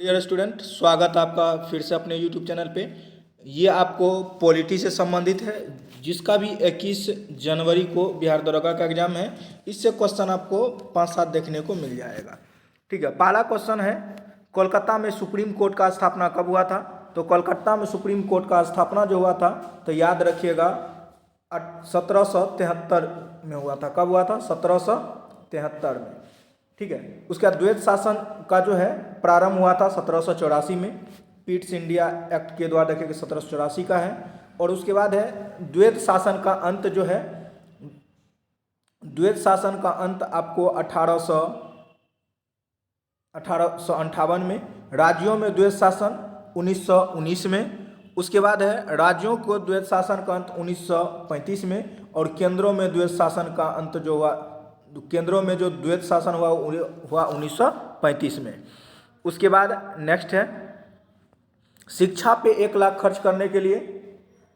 Dear student, स्वागत आपका फिर से अपने यूट्यूब चैनल पे। ये आपको पॉलिटी से संबंधित है, जिसका भी 21 जनवरी को बिहार दरोगा का एग्जाम है। इससे क्वेश्चन आपको 5-7 देखने को मिल जाएगा। ठीक है, पहला क्वेश्चन है, कोलकाता में सुप्रीम कोर्ट का स्थापना कब हुआ था? तो कोलकाता में सुप्रीम कोर्ट का स्थापना जो हुआ था, तो याद रखिएगा 1773 में हुआ था। कब हुआ था? 1773 में। ठीक है, उसके बाद द्वैत शासन का जो है प्रारंभ हुआ था 1784 में, पीट्स इंडिया एक्ट के द्वारा। देखिए 1784 का है। और उसके बाद है द्वैत शासन का अंत जो है, द्वैत शासन का अंत आपको 1858 में। राज्यों में द्वैत शासन 1919 में। उसके बाद है राज्यों को द्वैत शासन का अंत 1935 में। और केंद्रों में द्वैत शासन का अंत जो हुआ, केंद्रों में जो द्वैत शासन हुआ 1935 में। उसके बाद नेक्स्ट है, शिक्षा पे 1 लाख खर्च करने के लिए,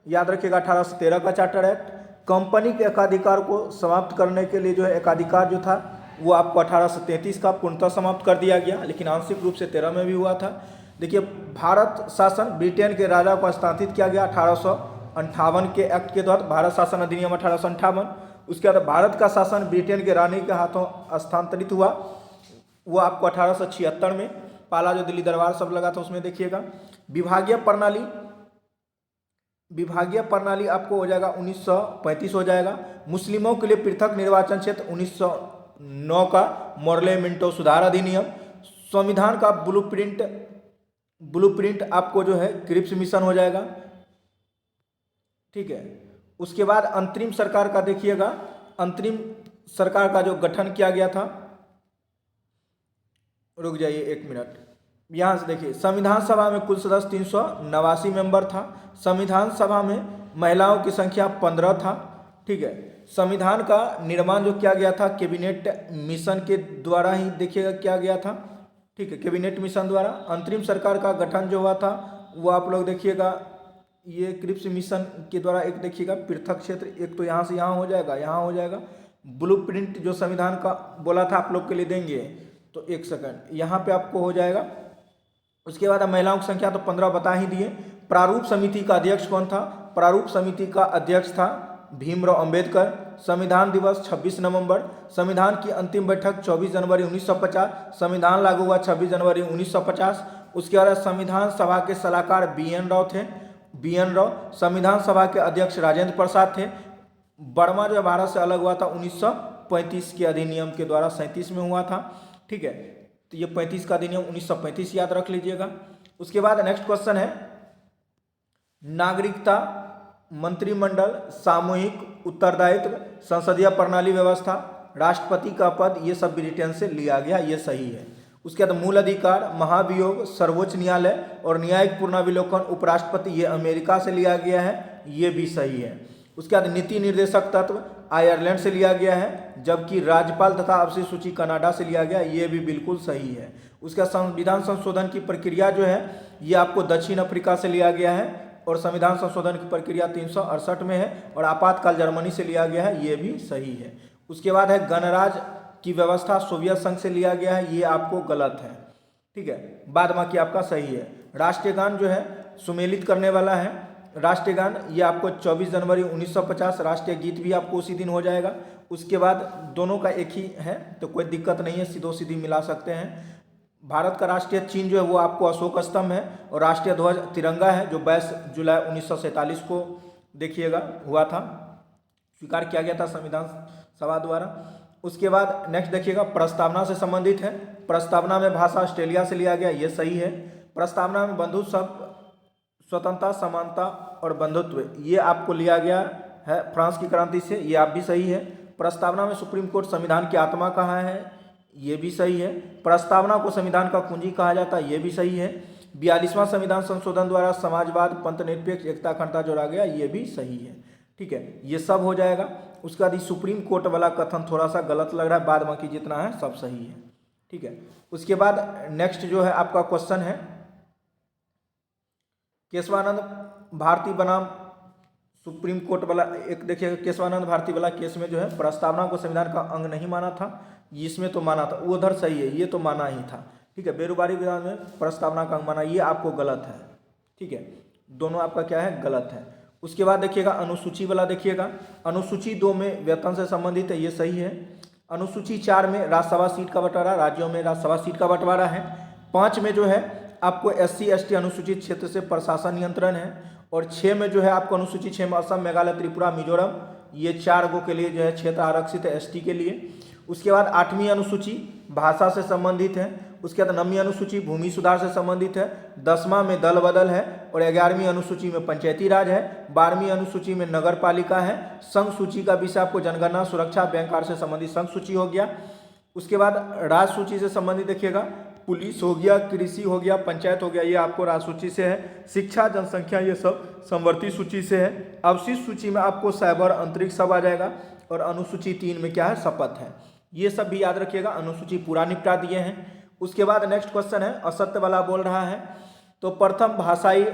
याद रखिएगा 1813 का चार्टर एक्ट। कंपनी के एकाधिकार को समाप्त करने के लिए जो है एकाधिकार जो था वो आपको 1833 का पूर्णतः समाप्त कर दिया गया, लेकिन आंशिक रूप से 13 में भी हुआ था। देखिए, भारत शासन ब्रिटेन के राजा को हस्तांतरित किया गया 1858 के एक्ट के तहत, भारत शासन अधिनियम 1858। उसके बाद भारत का शासन ब्रिटेन के रानी के हाथों हस्तांतरित हुआ, वो आपको 1876 में। पहला जो दिल्ली दरबार सब लगा था उसमें देखिएगा। विभागीय प्रणाली आपको हो जाएगा 1935 हो जाएगा। मुस्लिमों के लिए पृथक निर्वाचन क्षेत्र 1909 का मोर्ले मिंटो सुधार अधिनियम। संविधान का ब्लूप्रिंट आपको जो है क्रिप्स मिशन हो जाएगा। ठीक है, उसके बाद अंतरिम सरकार का देखिएगा, अंतरिम सरकार का जो गठन किया गया था, रुक जाइए 1 मिनट, यहाँ से देखिए, संविधान सभा में कुल सदस्य 389 मेंबर था। संविधान सभा में महिलाओं की संख्या 15 था। ठीक है, संविधान का निर्माण जो किया गया था कैबिनेट मिशन के द्वारा ही देखिएगा किया गया था। ठीक है, कैबिनेट मिशन द्वारा। अंतरिम सरकार का गठन जो हुआ था वो आप लोग देखिएगा, ये क्रिप्स मिशन के द्वारा। एक देखिएगा पृथक क्षेत्र, एक तो यहाँ से यहाँ हो जाएगा, यहाँ हो जाएगा। ब्लूप्रिंट जो संविधान का बोला था आप लोग के लिए देंगे, तो 1 सेकंड, यहाँ पे आपको हो जाएगा। उसके बाद महिलाओं की संख्या तो 15 बता ही दिए। प्रारूप समिति का अध्यक्ष कौन था? प्रारूप समिति का अध्यक्ष था भीमराव अंबेडकर। संविधान दिवस 26 नवंबर। संविधान की अंतिम बैठक 24 जनवरी 1950। संविधान लागू हुआ 26 जनवरी 1950। उसके बाद संविधान सभा के सलाहकार BN राव थे, BN राव। संविधान सभा के अध्यक्ष राजेंद्र प्रसाद थे। बर्मा जो भारत से अलग हुआ था 1935 के अधिनियम के द्वारा, 37 में हुआ था। ठीक है, तो ये 35 का अधिनियम 1935 याद रख लीजिएगा। उसके बाद नेक्स्ट क्वेश्चन है, नागरिकता, मंत्रिमंडल, सामूहिक उत्तरदायित्व, संसदीय प्रणाली व्यवस्था, राष्ट्रपति का पद, ये सब ब्रिटेन से लिया गया, ये सही है। उसके बाद मूल अधिकार, महाभियोग, सर्वोच्च न्यायालय और न्यायिक पुनर्विलोकन, उपराष्ट्रपति, ये अमेरिका से लिया गया है, ये भी सही है। उसके बाद नीति निर्देशक तत्व आयरलैंड से लिया गया है, जबकि राज्यपाल तथा अवशेष सूची कनाडा से लिया गया, ये भी बिल्कुल सही है। उसका संविधान संशोधन की प्रक्रिया जो है ये आपको दक्षिण अफ्रीका से लिया गया है, और संविधान संशोधन की प्रक्रिया 368 में है, और आपातकाल जर्मनी से लिया गया है, ये भी सही है। उसके बाद है गणराज्य की व्यवस्था सोवियत संघ से लिया गया है, ये आपको गलत है। ठीक है, बाद बाकी आपका सही है। राष्ट्रीय गान जो है सुमेलित करने वाला है, राष्ट्रीय गान ये आपको 24 जनवरी 1950, राष्ट्रीय गीत भी आपको उसी दिन हो जाएगा। उसके बाद दोनों का एक ही है, तो कोई दिक्कत नहीं है, सीधो सीधी मिला सकते हैं। भारत का राष्ट्रीय चिन्ह जो है वो आपको अशोक स्तंभ है, और राष्ट्रीय ध्वज तिरंगा है, जो 22 जुलाई 1947 को देखिएगा हुआ था, स्वीकार किया गया था संविधान सभा द्वारा। उसके बाद नेक्स्ट देखिएगा, प्रस्तावना से संबंधित है। प्रस्तावना में भाषा ऑस्ट्रेलिया से लिया गया, ये सही है। प्रस्तावना में बंधुत्व शब्द, स्वतंत्रता, समानता और बंधुत्व, ये आपको लिया गया है फ्रांस की क्रांति से, ये आप भी सही है। प्रस्तावना में सुप्रीम कोर्ट संविधान की आत्मा कहा है, ये भी सही है। प्रस्तावना को संविधान का कुंजी कहा जाता है, ये भी सही है। 42वां संविधान संशोधन द्वारा समाजवाद, पंथ निरपेक्ष, एकता अखंडता जोड़ा गया, ये भी सही है। ठीक है, ये सब हो जाएगा। उसके बाद सुप्रीम कोर्ट वाला कथन थोड़ा सा गलत लग रहा है, बाद बाकी जितना है सब सही है। ठीक है, उसके बाद नेक्स्ट जो है आपका क्वेश्चन है, केशवानंद भारती बनाम सुप्रीम कोर्ट वाला। एक देखिएगा, केशवानंद भारती वाला केस में जो है प्रस्तावना को संविधान का अंग नहीं माना था, इसमें तो माना था, उधर सही है, ये तो माना ही था। ठीक है, बेरोजगारी विधान में प्रस्तावना का अंग माना, ये आपको गलत है। ठीक है, दोनों आपका क्या है, गलत है। उसके बाद देखिएगा अनुसूची वाला, देखिएगा अनुसूची 2 में वेतन से संबंधित है, ये सही है। अनुसूची 4 में राज्यसभा सीट का बंटवारा, राज्यों में राज्यसभा सीट का बंटवारा है। 5 में जो है आपको SC ST अनुसूचित क्षेत्र से प्रशासन नियंत्रण है। और 6 में जो है आपको अनुसूची 6 में असम, मेघालय, त्रिपुरा, मिजोरम, ये 4 गो के लिए जो है क्षेत्र आरक्षित है ST के लिए। उसके बाद 8वीं अनुसूची भाषा से संबंधित है। उसके बाद 9वीं अनुसूची भूमि सुधार से संबंधित है। 10वां में दल बदल है। और 11वीं अनुसूची में पंचायती राज है। 12वीं अनुसूची में नगर पालिका है। संघ सूची का विषय आपको जनगणना, सुरक्षा, बैंक कार्य से संबंधित संघ सूची हो गया। उसके बाद राज्य सूची से संबंधित देखिएगा पुलिस हो गया, कृषि हो गया, पंचायत हो गया, ये आपको राज्य सूची से है। शिक्षा, जनसंख्या, ये सब संवर्ती सूची से है। अवशिष्ट सूची में आपको साइबर, अंतरिक्ष सब आ जाएगा। और अनुसूची 3 में क्या है, शपथ है। ये सब भी याद रखिएगा, अनुसूची पूरा निपटा दिए हैं। उसके बाद नेक्स्ट क्वेश्चन है, असत्य वाला बोल रहा है। तो प्रथम भाषाई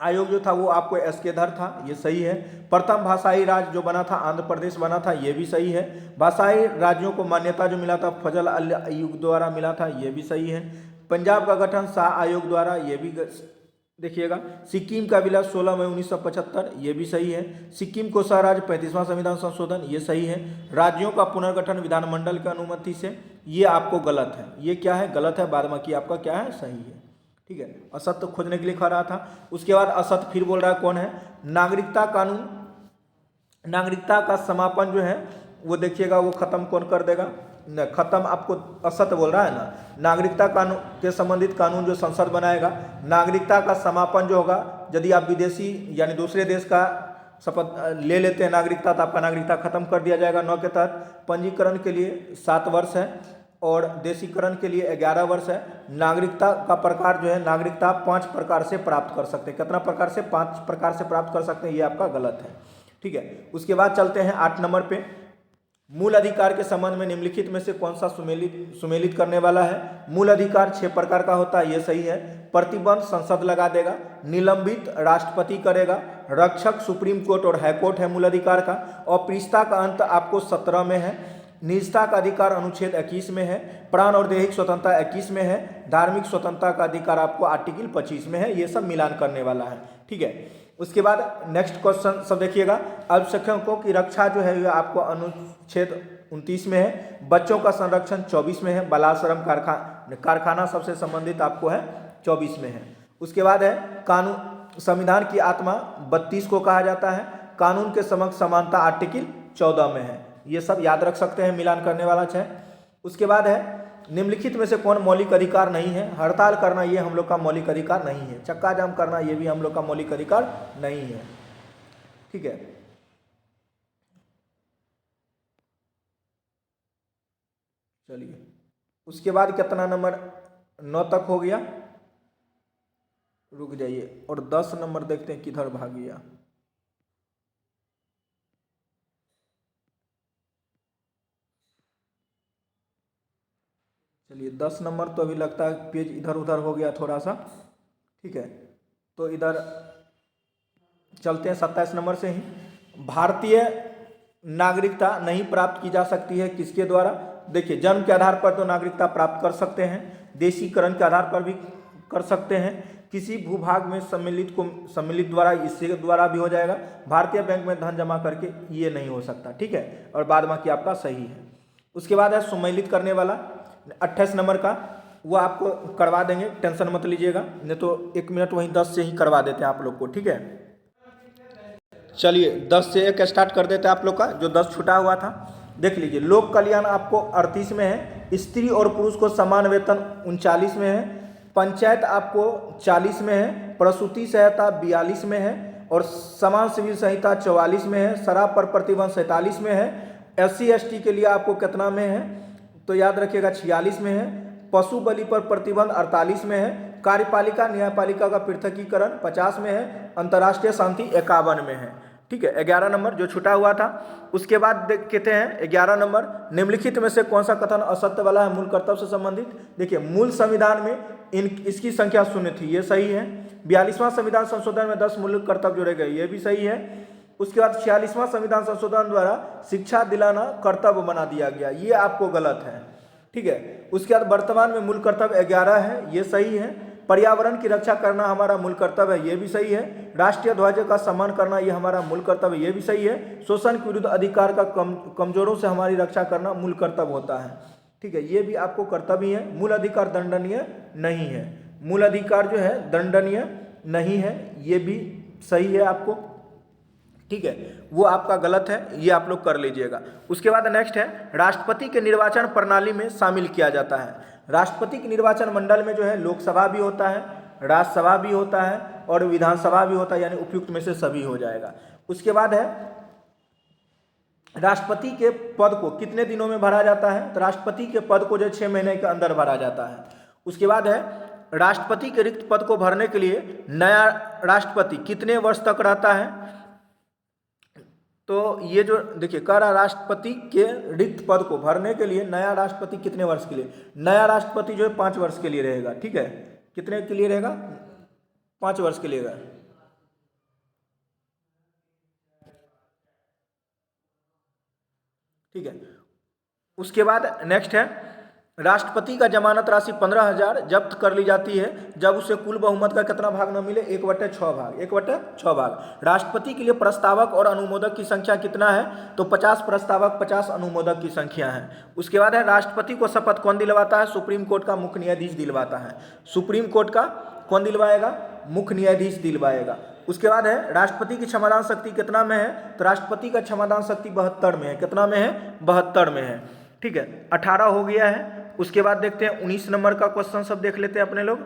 आयोग जो था वो आपको SK धर था, ये सही है। प्रथम भाषाई राज्य जो बना था आंध्र प्रदेश बना था, ये भी सही है। भाषाई राज्यों को मान्यता जो मिला था फजल अल आयोग द्वारा मिला था, ये भी सही है। पंजाब का गठन शाह आयोग द्वारा, ये भी देखिएगा। सिक्किम का विलय 16 मई 1975, ये भी सही है। सिक्किम को सह राज्य 35वां संविधान संशोधन, ये सही है। राज्यों का पुनर्गठन विधानमंडल की अनुमति से, ये आपको गलत है। ये क्या है, गलत है। बाद बाकी आपका क्या है, सही है। ठीक है, असत्य खोजने के लिए खा रहा था। उसके बाद असत्य फिर बोल रहा है, कौन है, नागरिकता कानून, नागरिकता का समापन जो है वो देखिएगा वो खत्म कौन कर देगा, खत्म आपको असत्य बोल रहा है ना। नागरिकता कानून के संबंधित कानून जो संसद बनाएगा, नागरिकता का समापन जो होगा, यदि आप विदेशी यानी दूसरे देश का शपथ ले लेते हैं नागरिकता, तो आपका नागरिकता खत्म कर दिया जाएगा। 9 के तहत पंजीकरण के लिए 7 वर्ष है और देशीकरण के लिए 11 वर्ष है। नागरिकता का प्रकार जो है, नागरिकता 5 प्रकार से प्राप्त कर सकते हैं। कितना प्रकार से, 5 प्रकार से प्राप्त कर सकते हैं, ये आपका गलत है। ठीक है, उसके बाद चलते हैं 8 नंबर पे। मूल अधिकार के संबंध में निम्नलिखित में से कौन सा सुमेलित करने वाला है। मूल अधिकार 6 प्रकार का होता है, ये सही है। प्रतिबंध संसद लगा देगा, निलंबित राष्ट्रपति करेगा, रक्षक सुप्रीम कोर्ट और हाईकोर्ट है मूल अधिकार का। अप्रियता का अंत आपको 17 में है। निजता का अधिकार अनुच्छेद 21 में है। प्राण और दैहिक स्वतंत्रता 21 में है। धार्मिक स्वतंत्रता का अधिकार आपको आर्टिकल 25 में है। ये सब मिलान करने वाला है। ठीक है, उसके बाद नेक्स्ट क्वेश्चन सब देखिएगा। अल्पसंख्यकों की रक्षा जो है आपको अनुच्छेद 29 में है। बच्चों का संरक्षण 24 में है। बालाश्रम कारखाना सबसे संबंधित आपको है 24 में है। उसके बाद है कानून, संविधान की आत्मा 32 को कहा जाता है। कानून के समक्ष समानता आर्टिकल 14 में है। ये सब याद रख सकते हैं, मिलान करने वाला है। उसके बाद है निम्नलिखित में से कौन मौलिक अधिकार नहीं है। हड़ताल करना ये हम लोग का मौलिक अधिकार नहीं है। चक्का जाम करना ये भी हम लोग का मौलिक अधिकार नहीं है। ठीक है, चलिए उसके बाद कितना नंबर, 9 तक हो गया, रुक जाइए। और 10 नंबर देखते हैं किधर भाग गया। चलिए 10 नंबर तो अभी लगता है पेज इधर उधर हो गया थोड़ा सा। ठीक है, तो इधर चलते हैं 27 नंबर से ही। भारतीय नागरिकता नहीं प्राप्त की जा सकती है किसके द्वारा। देखिए, जन्म के आधार पर तो नागरिकता प्राप्त कर सकते हैं, देशीकरण के आधार पर भी कर सकते हैं, किसी भूभाग में सम्मिलित द्वारा, इसके द्वारा भी हो जाएगा। भारतीय बैंक में धन जमा करके ये नहीं हो सकता। ठीक है, और बाद बाकी आपका सही है। उसके बाद है सम्मिलित करने वाला 28 नंबर का, वो आपको करवा देंगे, टेंशन मत लीजिएगा। नहीं तो 1 मिनट वहीं 10 से ही करवा देते हैं आप लोग को। ठीक है, चलिए 10 से 1 स्टार्ट कर देते हैं आप लोग का, जो 10 छूटा हुआ था। देख लीजिए, लोक कल्याण आपको 38 में है। स्त्री और पुरुष को समान वेतन 39 में है। पंचायत आपको 40 में है। प्रसूति सहायता 42 में है। और समान सिविल संहिता 44 में है। शराब पर प्रतिबंध 47 में है। SC ST के लिए आपको कितना में है, तो याद रखिएगा 46 में है। पशु बलि पर प्रतिबंध 48 में है। कार्यपालिका न्यायपालिका का पृथकीकरण 50 में है। अंतर्राष्ट्रीय शांति 51 में है। ठीक है, 11 नंबर जो छूटा हुआ था। उसके बाद कहते हैं 11 नंबर, निम्नलिखित में से कौन सा कथन असत्य वाला है मूल कर्तव्य से संबंधित। देखिए, मूल संविधान में इसकी संख्या 0 थी, ये सही है। 42वां संविधान संशोधन में 10 मूल कर्तव्य जोड़े गए, ये भी सही है। उसके बाद 46वां संविधान संशोधन द्वारा शिक्षा दिलाना कर्तव्य बना दिया गया, ये आपको गलत है। ठीक है। उसके बाद वर्तमान में मूल कर्तव्य 11 है, ये सही है। पर्यावरण की रक्षा करना हमारा मूल कर्तव्य है, ये भी सही है। राष्ट्रीय ध्वज का सम्मान करना ये हमारा मूल कर्तव्य, ये भी सही है। शोषण के विरुद्ध अधिकार का कमजोरों से हमारी रक्षा करना मूल कर्तव्य होता है, ठीक है, ये भी आपको कर्तव्य है। मूल अधिकार दंडनीय नहीं है, मूल अधिकार जो है दंडनीय नहीं है, ये भी सही है आपको, ठीक है, वो आपका गलत है, ये आप लोग कर लीजिएगा। उसके बाद नेक्स्ट है, राष्ट्रपति के निर्वाचन प्रणाली में शामिल किया जाता है। राष्ट्रपति के निर्वाचन मंडल में जो है लोकसभा भी होता है, राज्यसभा भी होता है और विधानसभा भी होता है, यानी उपयुक्त में से सभी हो जाएगा। उसके बाद है, राष्ट्रपति के पद को कितने दिनों में भरा जाता है? तो राष्ट्रपति के पद को जो 6 महीने के अंदर भरा जाता है। उसके बाद है, राष्ट्रपति के रिक्त पद को भरने के लिए नया राष्ट्रपति कितने वर्ष तक रहता है? तो ये जो देखिए कह रहा, राष्ट्रपति के रिक्त पद को भरने के लिए नया राष्ट्रपति कितने वर्ष के लिए? नया राष्ट्रपति जो है 5 वर्ष के लिए रहेगा, ठीक है, कितने के लिए रहेगा? 5 वर्ष के लिए रहेगा, ठीक है। उसके बाद नेक्स्ट है, राष्ट्रपति का जमानत राशि 15,000 जब्त कर ली जाती है जब उसे कुल बहुमत का कितना भाग न मिले? 1/6 भाग, 1/6 भाग। राष्ट्रपति के लिए प्रस्तावक और अनुमोदक की संख्या कितना है? तो 50 प्रस्तावक 50 अनुमोदक की संख्या है। उसके बाद है, राष्ट्रपति को शपथ कौन दिलवाता है? सुप्रीम कोर्ट का मुख्य न्यायाधीश दिलवाता है। सुप्रीम कोर्ट का कौन दिलवाएगा? मुख्य न्यायाधीश दिलवाएगा। उसके बाद है, राष्ट्रपति की क्षमादान शक्ति कितना में है? तो राष्ट्रपति का क्षमादान शक्ति 72 में है। कितना में है? 72 में है, ठीक है, 18 हो गया है। उसके बाद देखते हैं 19 नंबर का क्वेश्चन सब देख लेते हैं अपने लोग,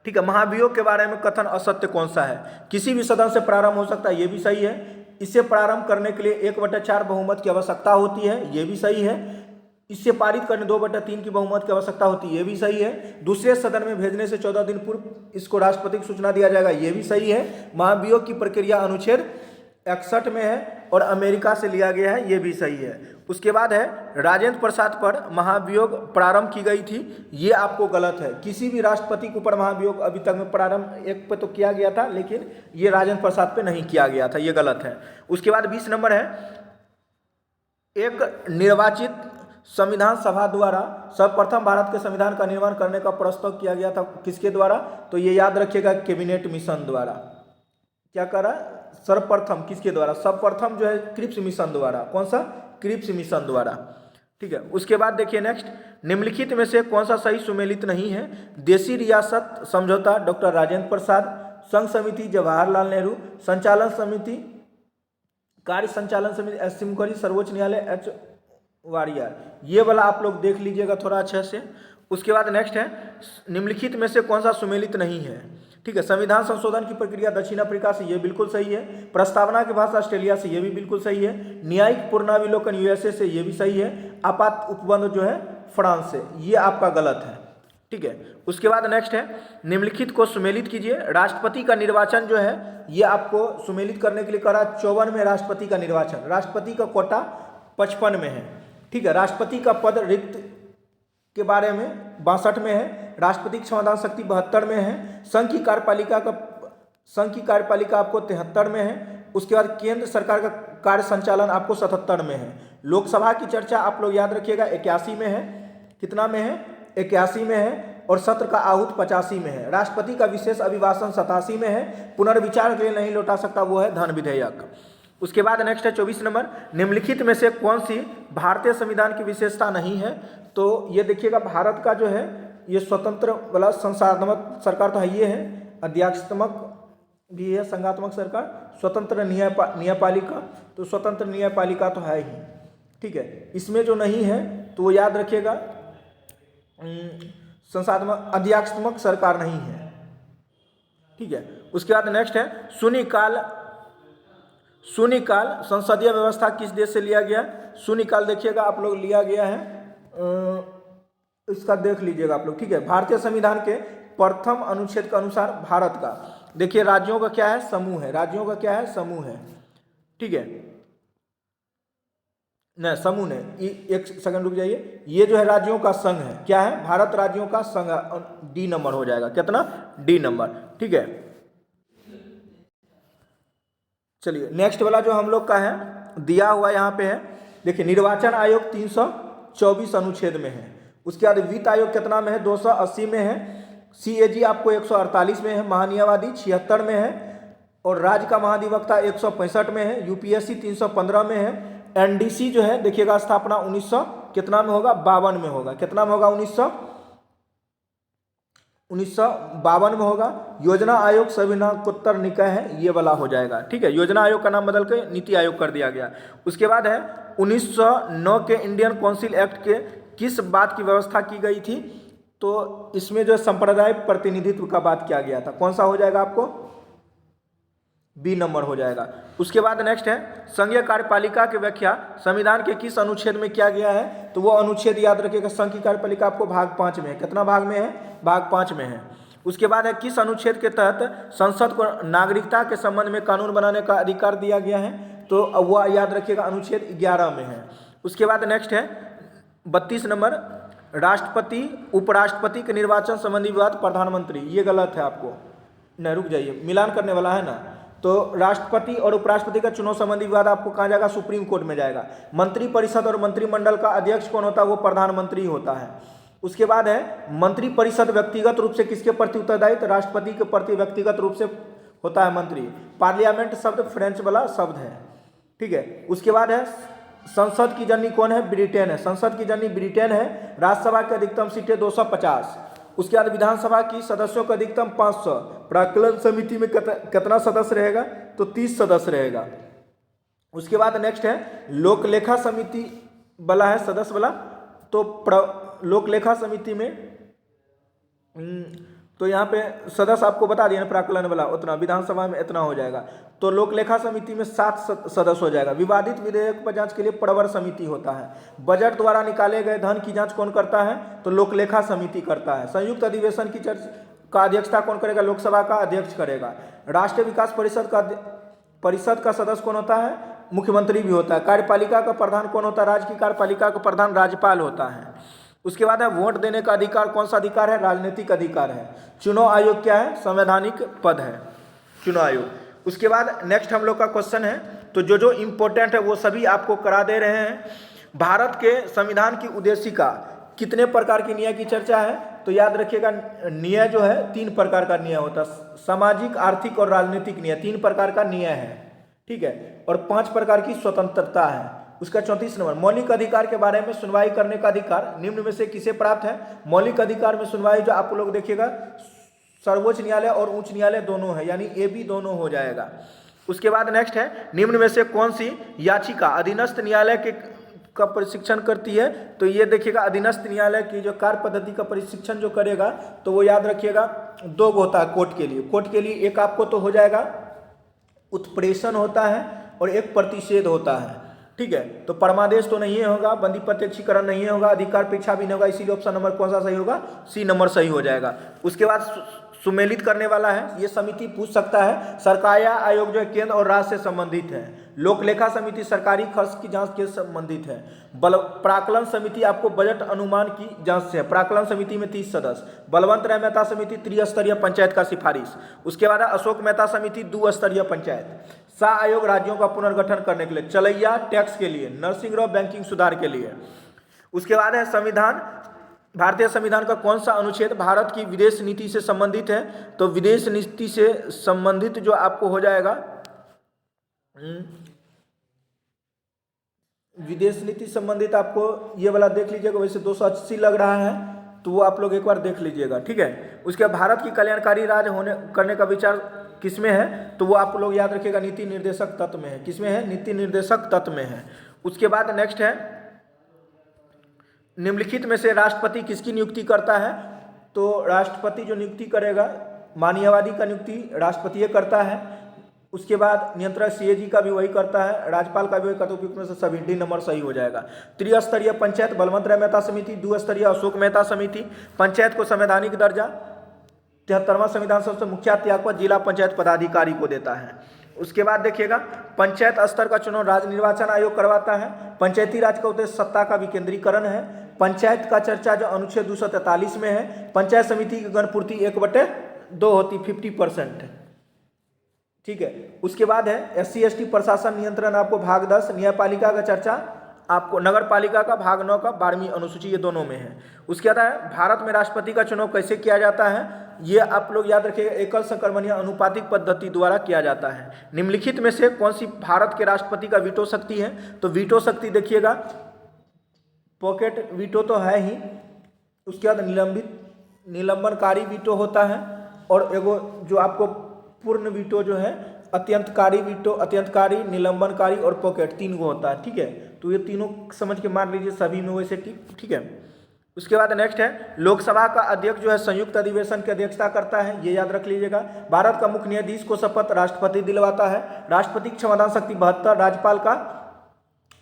ठीक है। महाभियोग के बारे में कथन असत्य कौन सा है? किसी भी सदन से प्रारंभ हो सकता है, ये भी सही है। इसे प्रारंभ करने के लिए 1/4 बहुमत की आवश्यकता होती है, ये भी सही है। इससे पारित करने 2/3 की बहुमत की आवश्यकता होती है, ये भी सही है। दूसरे सदन में भेजने से 14 दिन पूर्व इसको राष्ट्रपति को सूचना दिया जाएगा, ये भी सही है। महाभियोग की प्रक्रिया अनुच्छेद 61 में है और अमेरिका से लिया गया है, ये भी सही है। उसके बाद है, राजेंद्र प्रसाद पर महाभियोग प्रारंभ की गई थी, ये आपको गलत है। किसी भी राष्ट्रपति के ऊपर महाभियोग अभी तक में प्रारंभ एक पे तो किया गया था, लेकिन ये राजेंद्र प्रसाद पे नहीं किया गया था, ये गलत है। उसके बाद 20 नंबर है, एक निर्वाचित संविधान सभा द्वारा सर्वप्रथम भारत के संविधान का निर्माण करने का प्रस्ताव किया गया था, किसके द्वारा? तो ये याद रखिएगा, कैबिनेट मिशन द्वारा। क्या करा? सर्वप्रथम किसके द्वारा? सर्वप्रथम जो है क्रिप्स मिशन द्वारा। कौन सा? क्रिप्स मिशन द्वारा, ठीक है। उसके बाद देखिए नेक्स्ट, निम्नलिखित में से कौन सा सही सुमेलित नहीं है? देशी रियासत समझौता डॉक्टर राजेंद्र प्रसाद, संघ समिति जवाहरलाल नेहरू, संचालन समिति कार्य संचालन समिति एस सी मुखर्जी, सर्वोच्च न्यायालय एच वारियर, ये वाला आप लोग देख लीजिएगा थोड़ा अच्छे से। उसके बाद नेक्स्ट है, निम्नलिखित में से कौन सा सुमेलित नहीं है? ठीक है, संविधान संशोधन की प्रक्रिया दक्षिण अफ्रीका से, ये बिल्कुल सही है। प्रस्तावना की भाषा ऑस्ट्रेलिया से, ये भी बिल्कुल सही है। न्यायिक पूर्णाविलोकन यूएसए से, ये भी सही है। आपात उपबंध जो है फ्रांस से, ये आपका गलत है, ठीक है। उसके बाद नेक्स्ट है, निम्नलिखित को सुमेलित कीजिए। राष्ट्रपति का निर्वाचन जो है ये आपको सुमेलित करने के लिए करा 54 में राष्ट्रपति का निर्वाचन, राष्ट्रपति का कोटा 55 में है, ठीक है। राष्ट्रपति का पद रिक्त के बारे में 62 में है। राष्ट्रपति की क्षमता शक्ति 72 में है। संघ की कार्यपालिका आपको 73 में है। उसके बाद केंद्र सरकार का कार्य संचालन आपको 77 में है। लोकसभा की चर्चा आप लोग याद रखिएगा 81 में है। कितना में है? 81 में है। और सत्र का आहूत 85 में है। राष्ट्रपति का विशेष अभिभाषण 87 में है। पुनर्विचार के लिए नहीं लौटा सकता, वो है धन विधेयक। उसके बाद नेक्स्ट है 24 नंबर, निम्नलिखित में से कौन सी भारतीय संविधान की विशेषता नहीं है? तो ये देखिएगा, भारत का जो है ये स्वतंत्र वाला संसाधनात्मक सरकार तो है, ये है, अध्यात्मक भी है, संघात्मक सरकार, स्वतंत्र न्यायपालिका, तो स्वतंत्र न्यायपालिका तो है ही, ठीक है। इसमें जो नहीं है तो वो याद रखिएगा, संसाधनात्मक अध्यात्मक सरकार नहीं है, ठीक है। उसके बाद नेक्स्ट है, शून्यकाल संसदीय व्यवस्था किस देश से लिया गया? शून्यकाल देखिएगा आप लोग लिया गया है, इसका देख लीजिएगा आप लोग, ठीक है। भारतीय संविधान के प्रथम अनुच्छेद के अनुसार भारत का, देखिए राज्यों का क्या है? समूह है। राज्यों का क्या है? समूह है, ठीक है। नहीं, समूह नहीं, एक सेकंड रुक जाइए, ये जो है राज्यों का संघ है। क्या है? भारत राज्यों का संघ, डी नंबर हो जाएगा। कितना? डी नंबर, ठीक है। चलिए नेक्स्ट वाला जो हम लोग का है दिया हुआ यहाँ पे है, देखिए निर्वाचन आयोग 224 अनुच्छेद में है। उसके बाद वित्त आयोग कितना में है? 280 में है। CAG आपको 148 में है। महान्यायवादी 76 में है। और राज्य का महाधिवक्ता 165 में है। UPSC 315 में है। NDC जो है देखिएगा स्थापना 1900 कितना में होगा? 52 में होगा। कितना में होगा? 1952 में होगा। योजना आयोग संविधानोत्तर निकाय है, ये वाला हो जाएगा। ठीक है, योजना आयोग का नाम बदल के नीति आयोग कर दिया गया। उसके बाद है 1909 के इंडियन काउंसिल एक्ट के किस बात की व्यवस्था की गई थी? तो इसमें जो सांप्रदायिक प्रतिनिधित्व का बात किया गया था। कौन सा हो जाएगा आपको? B नंबर हो जाएगा। उसके बाद नेक्स्ट है संघीय कार्यपालिका की व्याख्या संविधान के किस अनुच्छेद में किया गया है? तो वो अनुच्छेद याद रखिएगा, संघ की कार्यपालिका आपको भाग 5 में है। कितना भाग में है? भाग 5 में है। उसके बाद है किस अनुच्छेद के तहत संसद को नागरिकता के संबंध में कानून बनाने का अधिकार दिया गया है? तो वह याद रखिएगा अनुच्छेद 11 में है। उसके बाद नेक्स्ट है 32 नंबर, राष्ट्रपति उपराष्ट्रपति के निर्वाचन संबंधी विवाद प्रधानमंत्री। ये गलत है आपको, नहीं रुक जाइए, मिलान करने वाला है ना। तो राष्ट्रपति और उपराष्ट्रपति का चुनाव संबंधी विवाद आपको कहाँ जाएगा? सुप्रीम कोर्ट में जाएगा। मंत्रिपरिषद और मंत्रिमंडल का अध्यक्ष कौन होता है? वो प्रधानमंत्री होता है। उसके बाद है मंत्रिपरिषद व्यक्तिगत रूप से किसके प्रति उत्तरदायी? तो राष्ट्रपति के प्रति व्यक्तिगत रूप से होता है मंत्री। पार्लियामेंट शब्द फ्रेंच वाला शब्द है। ठीक है, उसके बाद है संसद की जननी कौन है? ब्रिटेन है। संसद की जननी ब्रिटेन है। राज्यसभा की अधिकतम सीटें 250। उसके बाद विधानसभा की सदस्यों का अधिकतम 500। प्राक्कलन समिति में कितना सदस्य रहेगा? तो 30 सदस्य रहेगा। उसके बाद नेक्स्ट है लोक लेखा समिति वाला है सदस्य वाला। तो लोक लेखा समिति में तो यहाँ पे सदस्य आपको बता दिया ना, प्राक्कलन वाला उतना, विधानसभा में इतना हो जाएगा। तो लोक लेखा समिति में 7 सदस्य हो जाएगा। विवादित विधेयक पर जांच के लिए प्रवर समिति होता है। बजट द्वारा निकाले गए धन की जांच कौन करता है? तो लोक लेखा समिति करता है। संयुक्त अधिवेशन की का अध्यक्षता कौन करेगा? लोकसभा का अध्यक्ष करेगा। राष्ट्रीय विकास परिषद का सदस्य कौन होता है? मुख्यमंत्री भी होता है। कार्यपालिका का प्रधान कौन होता है? राज्य की कार्यपालिका का प्रधान राज्यपाल होता है। उसके बाद है वोट देने का अधिकार कौन सा अधिकार है? राजनीतिक अधिकार है। चुनाव आयोग क्या है? संवैधानिक पद है चुनाव आयोग। उसके बाद नेक्स्ट हम लोग का क्वेश्चन है, तो जो इम्पोर्टेंट है वो सभी आपको करा दे रहे हैं। भारत के संविधान की उद्देशिका कितने प्रकार की न्याय की चर्चा है? तो याद रखिएगा न्याय जो है 3 प्रकार का न्याय होता है। सामाजिक, आर्थिक और राजनीतिक न्याय 3 प्रकार का न्याय है। ठीक है, और 5 प्रकार की स्वतंत्रता है। उसका 34 नंबर, मौलिक अधिकार के बारे में सुनवाई करने का अधिकार निम्न में से किसे प्राप्त है? मौलिक अधिकार में सुनवाई जो आप लोग देखिएगा सर्वोच्च न्यायालय और उच्च न्यायालय दोनों है, यानी AB दोनों हो जाएगा। उसके बाद नेक्स्ट है निम्न में से कौन सी याचिका अधीनस्थ न्यायालय के का प्रशिक्षण करती है? तो ये देखिएगा अधीनस्थ न्यायालय की जो कार्य पद्धति का प्रशिक्षण जो करेगा, तो वो याद रखिएगा 2 होता है कोर्ट के लिए। कोर्ट के लिए एक आपको तो हो जाएगा उत्प्रेषण होता है और एक प्रतिषेध होता है। ठीक है, तो परमादेश तो नहीं होगा, बंदी प्रत्यक्षीकरण नहीं होगा, अधिकार परीक्षा भी नहीं होगा, इसीलिए ऑप्शन नंबर कौन सा सही होगा? C नंबर सही हो जाएगा। उसके बाद सुमेलित करने वाला है, ये समिति पूछ सकता है। सरकार या आयोग जो है केंद्र और राज्य से संबंधित है। लोक लेखा समिति सरकारी खर्च की जांच के संबंधित है। प्राक्कलन समिति आपको बजट अनुमान की जांच से है। प्राक्कलन समिति में 30 सदस्य। बलवंत राय मेहता समिति त्रिस्तरीय पंचायत का सिफारिश। उसके बाद अशोक मेहता समिति 2 स्तरीय पंचायत। शाह आयोग राज्यों का पुनर्गठन करने के लिए, चलैया टैक्स के लिए, नरसिंह राव बैंकिंग सुधार के लिए। उसके बाद है संविधान, भारतीय संविधान का कौन सा अनुच्छेद भारत की विदेश नीति से संबंधित है? तो विदेश नीति से संबंधित जो आपको हो जाएगा विदेश नीति संबंधित आपको ये वाला देख लीजिएगा। वैसे 280 लग रहा है, तो वो आप लोग एक बार देख लीजिएगा। ठीक है, उसके भारत की कल्याणकारी राज्य करने का विचार किसमें है? तो वो आप लोग याद रखिएगा नीति निर्देशक तत्व में है। किसमें है? नीति निर्देशक तत्व में है। उसके बाद नेक्स्ट है निम्नलिखित में से राष्ट्रपति किसकी नियुक्ति करता है? तो राष्ट्रपति जो नियुक्ति करेगा, माननीयवादी का नियुक्ति राष्ट्रपति करता है। उसके बाद नियंत्रक CAG का भी वही करता है, राज्यपाल का भी वही करता है। उपयुक्त में से सभी D नंबर सही हो जाएगा। त्रिस्तरीय पंचायत बलवंत राय मेहता समिति, 2 स्तरीय अशोक मेहता समिति। पंचायत को संवैधानिक दर्जा 73वां संविधान सबसे मुखियात्याग पर जिला पंचायत पदाधिकारी को देता है। उसके बाद देखिएगा पंचायत स्तर का चुनाव राज्य निर्वाचन आयोग करवाता है। पंचायती राज का उद्देश्य सत्ता का विकेंद्रीकरण है। पंचायत का चर्चा जो अनुच्छेद 243 में है। पंचायत समिति की गणपूर्ति 1/2 होती, 50%। ठीक है, उसके बाद है SC ST प्रशासन नियंत्रण आपको भाग 10। न्यायपालिका का चर्चा आपको नगर पालिका का भाग 9 का 12वीं अनुसूची, ये दोनों में है। उसके बाद है भारत में राष्ट्रपति का चुनाव कैसे किया जाता है, ये आप लोग याद रखिएगा, एकल संक्रमणीय अनुपातिक पद्धति द्वारा किया जाता है। निम्नलिखित में से कौन सी भारत के राष्ट्रपति का वीटो शक्ति है, तो वीटो शक्ति देखिएगा पॉकेट वीटो तो है ही, उसके बाद निलंबनकारी वीटो होता है, और एगो जो आपको पूर्ण वीटो जो है अत्यंतकारी वीटो, अत्यंतकारी, निलंबनकारी और पॉकेट, 3 गो होता है। ठीक है, तो ये तीनों समझ के मान लीजिए सभी में वैसे ठीक है। उसके बाद नेक्स्ट है लोकसभा का अध्यक्ष जो है संयुक्त अधिवेशन की अध्यक्षता करता है, ये याद रख लीजिएगा। भारत का मुख्य न्यायाधीश को शपथ राष्ट्रपति दिलवाता है। राष्ट्रपति की क्षमता शक्ति 72, राज्यपाल का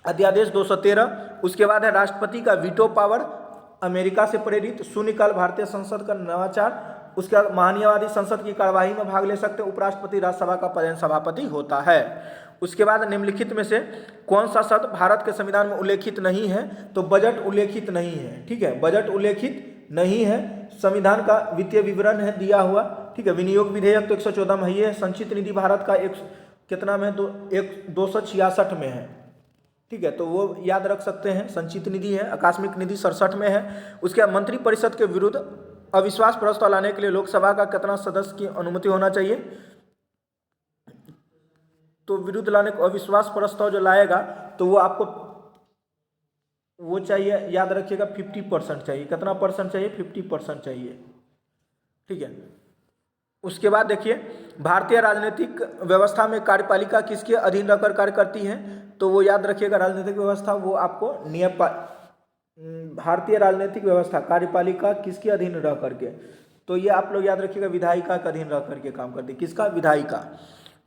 अध्यादेश 213। उसके बाद है राष्ट्रपति का वीटो पावर अमेरिका से प्रेरित, शून्यकाल भारतीय संसद का नवाचार। उसके बाद महान्यायवादी संसद की कार्यवाही में भाग ले सकते हैं। उपराष्ट्रपति राज्यसभा का पदेन सभापति होता है। उसके बाद निम्नलिखित में से कौन सा शब्द भारत के संविधान में उल्लेखित नहीं है, तो बजट उल्लेखित नहीं है। ठीक है, बजट उल्लेखित नहीं है। संविधान का वित्तीय विवरण है दिया हुआ। ठीक है, विनियोग विधेयक तो 114 में ही है। संचित निधि भारत का एक कितना में 266 में है। ठीक है, तो वो याद रख सकते हैं, संचित निधि है। आकस्मिक निधि 67 में है। उसके बाद मंत्रिपरिषद के विरुद्ध अविश्वास प्रस्ताव लाने के लिए लोकसभा का कितना सदस्य की अनुमति होना चाहिए, तो विरुद्ध लाने को अविश्वास प्रस्ताव जो लाएगा तो वो आपको वो चाहिए, याद रखिएगा 50% चाहिए। कितना परसेंट चाहिए, 50% चाहिए। ठीक है, उसके बाद देखिए भारतीय राजनीतिक व्यवस्था में कार्यपालिका किसके अधीन रहकर कार्य करती है, तो वो याद रखिएगा राजनीतिक व्यवस्था वो आपको भारतीय राजनीतिक व्यवस्था कार्यपालिका किसके अधीन रह करके, तो ये आप लोग याद रखिएगा विधायिका के अधीन रह करके काम करती है। किसका, विधायिका।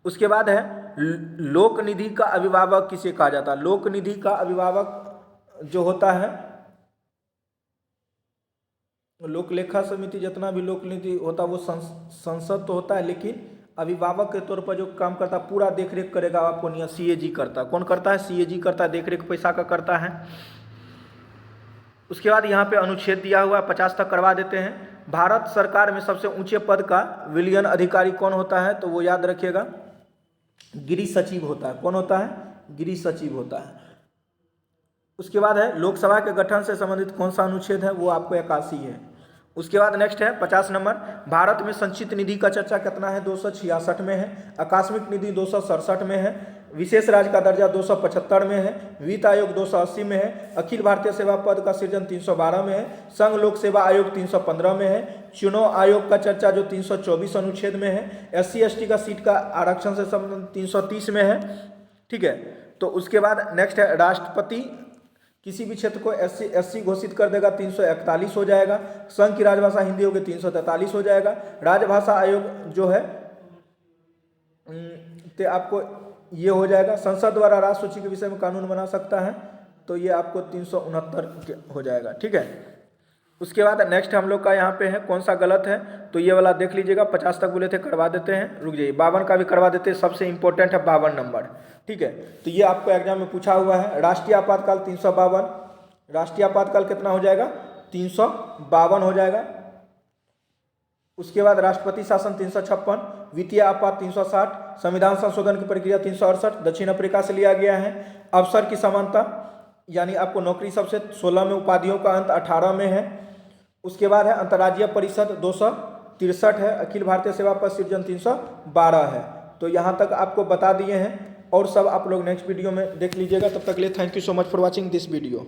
उसके बाद है लोक निधि का अभिभावक किसे कहा जाता है। लोक निधि का अभिभावक जो होता है, लोक लेखा समिति जितना भी लोक निधि होता है वो संसद तो होता है, लेकिन अभिभावक के तौर पर जो काम करता है पूरा देखरेख करेगा आपको नहीं, सीएजी करता है। कौन करता है, सीएजी करता है, देखरेख पैसा का करता है। उसके बाद यहाँ पे अनुच्छेद दिया हुआ है, 50 तक करवा देते हैं। भारत सरकार में सबसे ऊंचे पद का विलयन अधिकारी कौन होता है, तो वो याद रखिएगा गृह सचिव होता है। कौन होता है, गृह सचिव होता है। उसके बाद है लोकसभा के गठन से संबंधित कौन सा अनुच्छेद है, वो आपको 81 है। उसके बाद नेक्स्ट है 50 नंबर, भारत में संचित निधि का चर्चा कितना है, 266 में है। आकस्मिक निधि 267 में है। विशेष राज्य का दर्जा 275 में है। वित्त आयोग 280 में है। अखिल भारतीय सेवा पद का सृजन 312 में है। संघ लोक सेवा आयोग 315 में है। चुनाव आयोग का चर्चा जो 324 अनुच्छेद में है। SC/ST का सीट का आरक्षण से संबंधित 330 में है। ठीक है, तो उसके बाद नेक्स्ट है राष्ट्रपति किसी भी क्षेत्र को SC घोषित कर देगा, 341 हो जाएगा। संघ की राजभाषा हिंदी होगी, 343 हो जाएगा। राजभाषा आयोग जो है तो आपको ये हो जाएगा। संसद द्वारा राष्ट्र सूची के विषय में कानून बना सकता है, तो ये आपको 369 हो जाएगा। ठीक है, उसके बाद नेक्स्ट हम लोग का यहाँ पे है कौन सा गलत है, तो ये वाला देख लीजिएगा। 50 तक बोले थे, करवा देते हैं, रुक जाइए 52 का भी करवा देते हैं। सबसे इंपॉर्टेंट है 52 नंबर। ठीक है, तो ये आपको एग्जाम में पूछा हुआ है। राष्ट्रीय आपातकाल 352, राष्ट्रीय आपातकाल कितना हो जाएगा, 352 हो जाएगा। उसके बाद राष्ट्रपति शासन 356, वित्तीय आपात 360, संविधान संशोधन की प्रक्रिया 368, दक्षिण अफ्रीका से लिया गया है। अवसर की समानता यानी आपको नौकरी सबसे 16 में, उपाधियों का अंत 18 में है। उसके बाद है अंतर्राज्यीय परिषद 263 है। अखिल भारतीय सेवा पद सृजन 312 है। तो यहाँ तक आपको बता दिए हैं, और सब आप लोग नेक्स्ट वीडियो में देख लीजिएगा। तब तक के लिए thank you so much for watching this video.